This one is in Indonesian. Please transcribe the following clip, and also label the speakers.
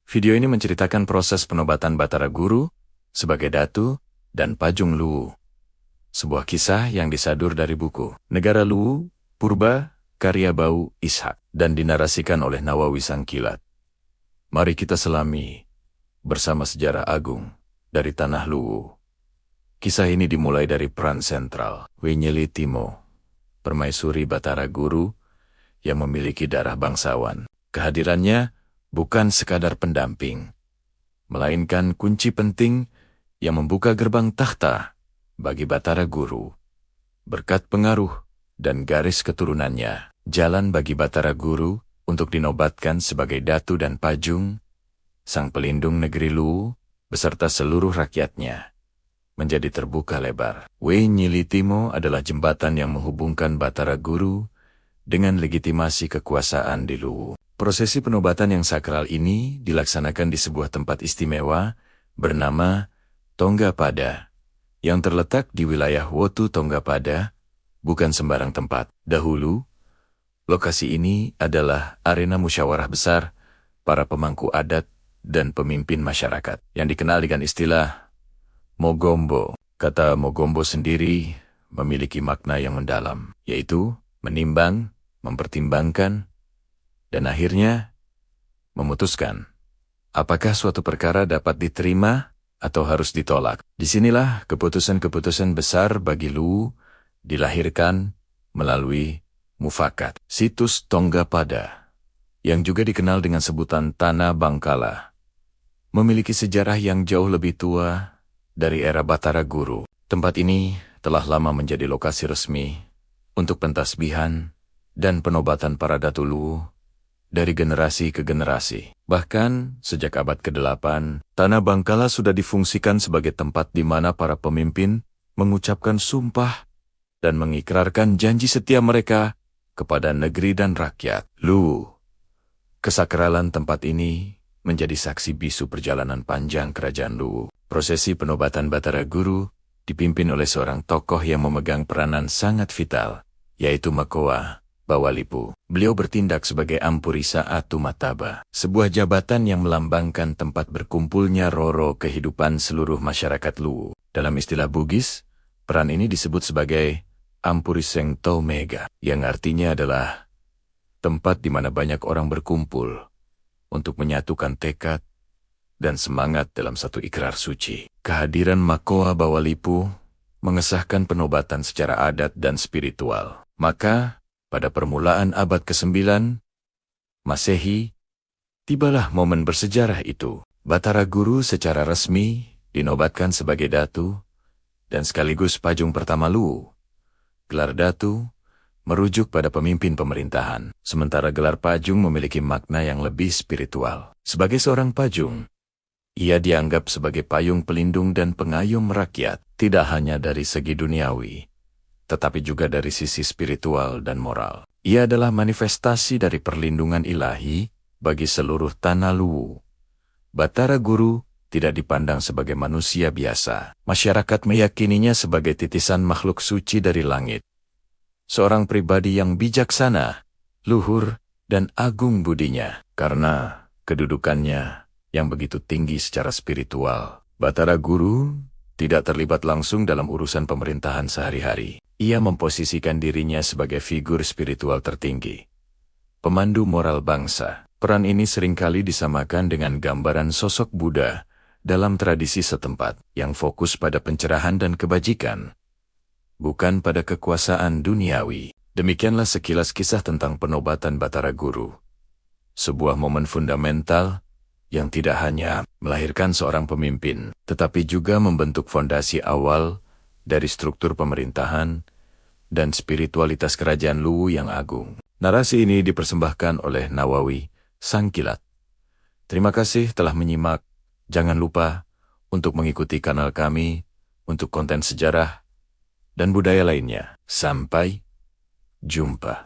Speaker 1: Video ini menceritakan proses penobatan Batara Guru sebagai Datu dan Pajung Luwu. Sebuah kisah yang disadur dari buku Negara Luwu, Purba, karya Bau Ishak, dan dinarasikan oleh Nawawi Sangkilat. Mari kita selami bersama sejarah agung dari Tanah Luwu. Kisah ini dimulai dari peran sentral Wenyeli Timo, permaisuri Batara Guru yang memiliki darah bangsawan. Kehadirannya bukan sekadar pendamping, melainkan kunci penting yang membuka gerbang takhta bagi Batara Guru. Berkat pengaruh dan garis keturunannya, jalan bagi Batara Guru untuk dinobatkan sebagai Datu dan Pajung, sang pelindung negeri Luwu, beserta seluruh rakyatnya, menjadi terbuka lebar. Wenyeli Timo adalah jembatan yang menghubungkan Batara Guru dengan legitimasi kekuasaan di Luwu. Prosesi penobatan yang sakral ini dilaksanakan di sebuah tempat istimewa bernama Tonggapada, yang terletak di wilayah Wotu Tonggapada, bukan sembarang tempat. Dahulu, lokasi ini adalah arena musyawarah besar para pemangku adat dan pemimpin masyarakat, yang dikenal dengan istilah Mogombo. Kata Mogombo sendiri memiliki makna yang mendalam, yaitu menimbang, mempertimbangkan, dan akhirnya memutuskan apakah suatu perkara dapat diterima atau harus ditolak. Disinilah keputusan-keputusan besar bagi Luwu dilahirkan melalui mufakat. Situs Tonggapada, yang juga dikenal dengan sebutan Tanah Bangkala, memiliki sejarah yang jauh lebih tua dari era Batara Guru. Tempat ini telah lama menjadi lokasi resmi untuk pentasbihan dan penobatan para Datu Luwu dari generasi ke generasi. Bahkan sejak abad ke-8, Tanah Bangkala sudah difungsikan sebagai tempat di mana para pemimpin mengucapkan sumpah dan mengikrarkan janji setia mereka kepada negeri dan rakyat Luwu. Kesakralan tempat ini menjadi saksi bisu perjalanan panjang kerajaan Luwu. Prosesi penobatan Batara Guru dipimpin oleh seorang tokoh yang memegang peranan sangat vital, yaitu Makoa Bawalipu. Beliau bertindak sebagai Ampurisa Atu Mataba, sebuah jabatan yang melambangkan tempat berkumpulnya roro kehidupan seluruh masyarakat Luwu. Dalam istilah Bugis, peran ini disebut sebagai Ampuriseng Tomega, yang artinya adalah tempat di mana banyak orang berkumpul untuk menyatukan tekad dan semangat dalam satu ikrar suci. Kehadiran Makoa Bawalipu mengesahkan penobatan secara adat dan spiritual. Maka, pada permulaan abad ke-9 Masehi, tibalah momen bersejarah itu. Batara Guru secara resmi dinobatkan sebagai Datu dan sekaligus Pajung pertama Luwu. Gelar Datu merujuk pada pemimpin pemerintahan, sementara gelar Pajung memiliki makna yang lebih spiritual. Sebagai seorang Pajung, ia dianggap sebagai payung pelindung dan pengayom rakyat, tidak hanya dari segi duniawi, tetapi juga dari sisi spiritual dan moral. Ia adalah manifestasi dari perlindungan ilahi bagi seluruh tanah Luwu. Batara Guru tidak dipandang sebagai manusia biasa. Masyarakat meyakininya sebagai titisan makhluk suci dari langit. Seorang pribadi yang bijaksana, luhur, dan agung budinya. Karena kedudukannya yang begitu tinggi secara spiritual, Batara Guru tidak terlibat langsung dalam urusan pemerintahan sehari-hari. Ia memposisikan dirinya sebagai figur spiritual tertinggi, pemandu moral bangsa. Peran ini seringkali disamakan dengan gambaran sosok Buddha dalam tradisi setempat, yang fokus pada pencerahan dan kebajikan, bukan pada kekuasaan duniawi. Demikianlah sekilas kisah tentang penobatan Batara Guru. Sebuah momen fundamental yang tidak hanya melahirkan seorang pemimpin, tetapi juga membentuk fondasi awal dari struktur pemerintahan dan spiritualitas kerajaan Luwu yang agung. Narasi ini dipersembahkan oleh Nawawi Sangkilat. Terima kasih telah menyimak. Jangan lupa untuk mengikuti kanal kami untuk konten sejarah dan budaya lainnya. Sampai jumpa.